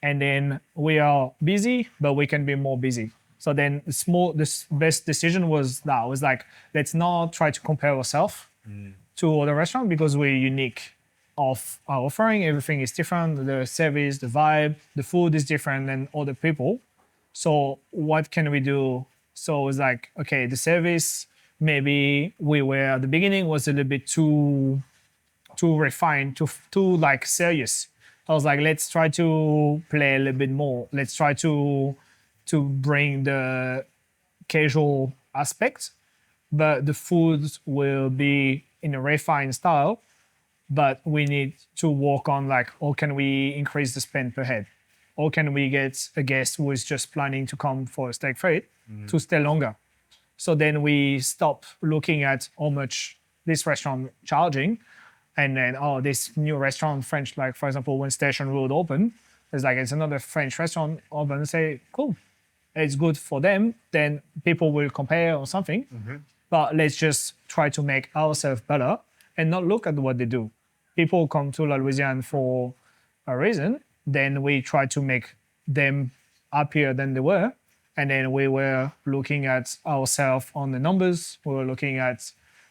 and then we are busy, but we can be more busy. So then the best decision was that I was like, let's not try to compare ourselves to other restaurants because we're unique of our offering. Everything is different. The service, the vibe, the food is different than other people. So what can we do? So it was like, okay, the service, maybe we were at the beginning was a little bit too refined, too like serious. I was like, let's try to play a little bit more. Let's try to bring the casual aspect, but the foods will be in a refined style. But we need to work on like, how can we increase the spend per head? Or can we get a guest who is just planning to come for a steak frit to stay longer? So then we stop looking at how much this restaurant charging, and then this new restaurant French, like for example when Station Road open, it's another French restaurant open and say cool, it's good for them. Then people will compare or something. But let's just try to make ourselves better and not look at what they do. People come to La Louisiane for a reason. Then we try to make them happier than they were. And then we were looking at ourselves on the numbers. We were looking at,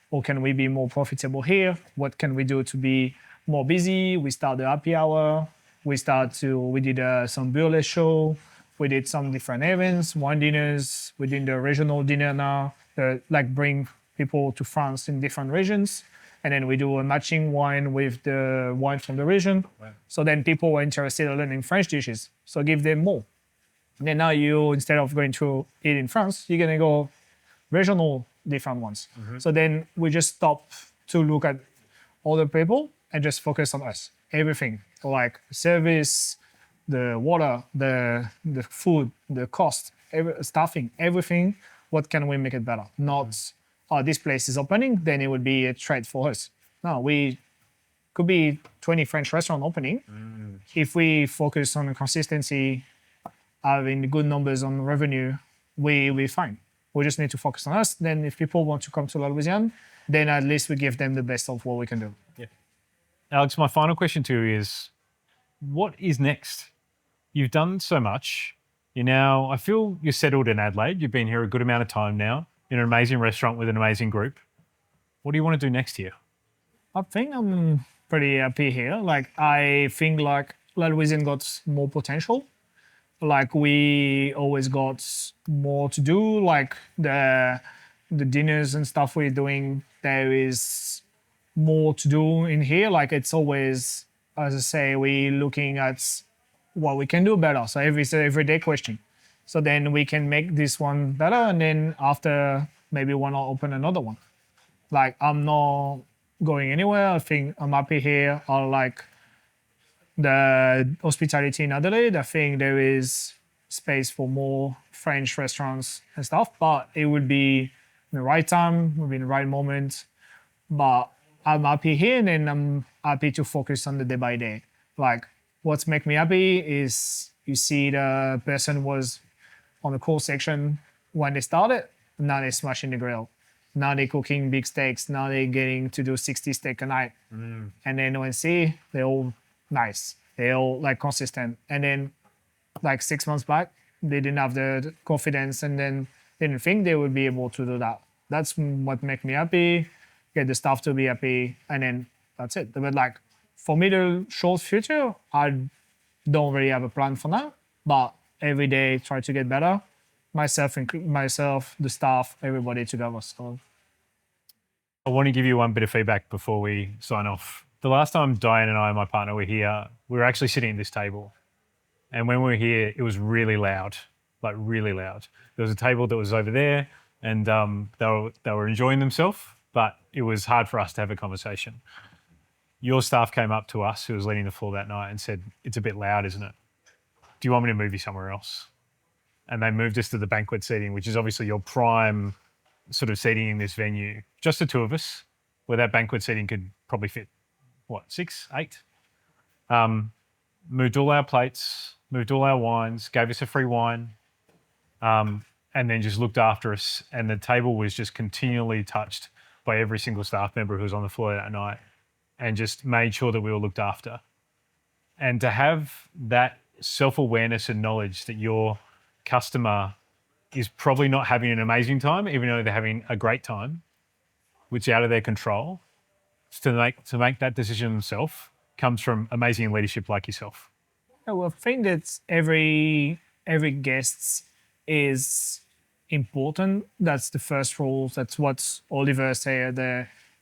how can we be more profitable here? What can we do to be more busy? We start the happy hour. We did some burlesque show. We did some different events, wine dinners. We did the regional dinner now, like bring people to France in different regions. And then we do a matching wine with the wine from the region. Wow. So then people were interested in learning French dishes. So give them more. And then now instead of going to eat in France, you're gonna go regional different ones. So then we just stop to look at other people and just focus on us. Everything, like service, the water, the food, the cost, staffing, everything. What can we make it better? Not, this place is opening, then it would be a trade for us. No, we could be 20 French restaurant opening. If we focus on the consistency, having the good numbers on revenue, we're fine. We just need to focus on us. Then if people want to come to La Louisiane, then at least we give them the best of what we can do. Yeah. Alex, my final question to you is, what is next? You've done so much. I feel you're settled in Adelaide. You've been here a good amount of time now, in an amazing restaurant with an amazing group. What do you want to do next year? I think I'm pretty happy here. Like, I think like La Louisiane got more potential. Like, we always got more to do. Like the dinners and stuff we're doing, there is more to do in here. Like, it's always, as I say, we looking at what we can do better. So it's an everyday question. So then we can make this one better, and then after maybe want to open another one. Like, I'm not going anywhere. I think I'm happy here. I like the hospitality in Adelaide. I think there is space for more French restaurants and stuff, but it would be in the right time, would be in the right moment. But I'm happy here, and then I'm happy to focus on the day by day. Like, what's make me happy is you see the person was on the core section when they started, now they're smashing the grill. Now they're cooking big steaks. Now they're getting to do 60 steak a night. And then when see, they're all nice. They're all like consistent. And then like 6 months back, they didn't have the confidence and then didn't think they would be able to do that. That's what make me happy, get the staff to be happy, and then that's it. But like, for me, the short future, I don't really have a plan for now, but every day try to get better. Myself, the staff, everybody together. So I want to give you one bit of feedback before we sign off. The last time Diane and I, my partner, were here, we were actually sitting at this table. And when we were here, it was really loud, like really loud. There was a table that was over there, and they were enjoying themselves, but it was hard for us to have a conversation. Your staff came up to us, who was leading the floor that night, and said, "It's a bit loud, isn't it? Do you want me to move you somewhere else?" And they moved us to the banquet seating, which is obviously your prime sort of seating in this venue. Just the two of us, where that banquet seating could probably fit, 6, 8? Moved all our plates, moved all our wines, gave us a free wine, and then just looked after us. And the table was just continually touched by every single staff member who was on the floor that night and just made sure that we were looked after. And to have that self-awareness and knowledge that your customer is probably not having an amazing time, even though they're having a great time, which is out of their control, to make that decision themselves comes from amazing leadership like yourself. Well, I think that every guest is important. That's the first rule. That's what Oliver said.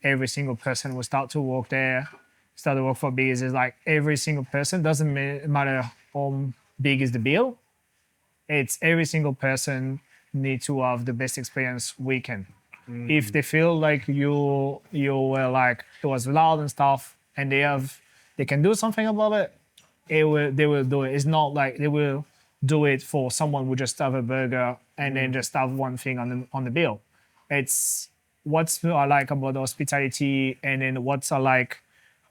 Every single person will start to work for Bees. Is like every single person, doesn't matter how big is the bill. It's every single person need to have the best experience we can. If they feel like you were like it was loud and stuff, and they can do something about it, they will do it. It's not like they will do it for someone who just have a burger and then just have one thing on the bill. It's what's I like about hospitality, and then what's I like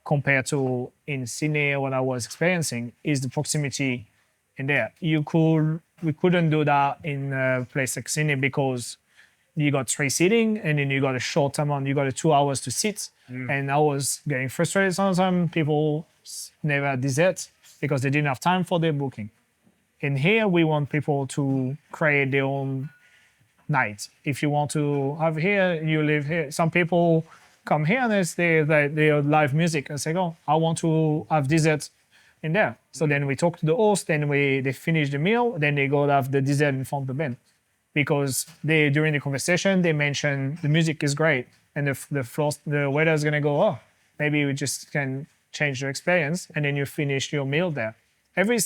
compared to in Sydney what I was experiencing is the proximity in there. We couldn't do that in a place like Sydney because you got 3 seating and then you got a short amount, you got 2 hours to sit. And I was getting frustrated sometimes. People never had dessert because they didn't have time for their booking. In here, we want people to create their own night. If you want to have here, you live here. Some people come here and they live music and say, oh, I want to have dessert in there. So then we talk to the host, then they finish the meal, then they go have the dessert in front of the band. Because during the conversation, they mention the music is great. And the waiter is gonna go, oh, maybe we just can change the experience, and then you finish your meal there. Every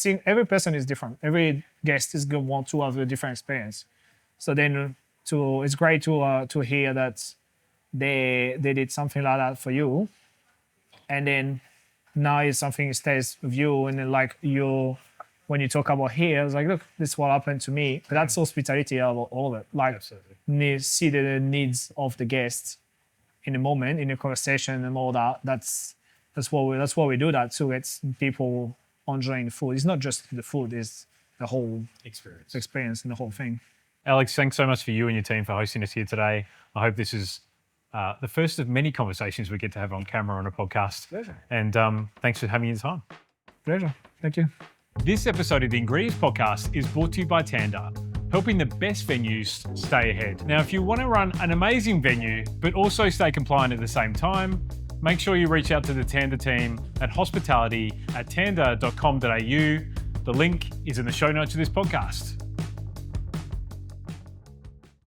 person is different. Every guest is gonna want to have a different experience. So then it's great to hear that they did something like that for you. And then now it's something that stays with you, and then like when you talk about here, it's like, look, this is what happened to me. But that's hospitality about all of it. Like, see the needs of the guests in the moment, in the conversation and all that. That's what we do that to get people enjoying the food. It's not just the food, it's the whole experience and the whole thing. Alex, thanks so much for you and your team for hosting us here today. I hope this is the first of many conversations we get to have on camera on a podcast. Pleasure. And thanks for having your time. Pleasure. Thank you. This episode of the Ingredients Podcast is brought to you by Tanda, helping the best venues stay ahead. Now, if you want to run an amazing venue, but also stay compliant at the same time, make sure you reach out to the Tanda team at hospitality@tanda.com.au. The link is in the show notes of this podcast.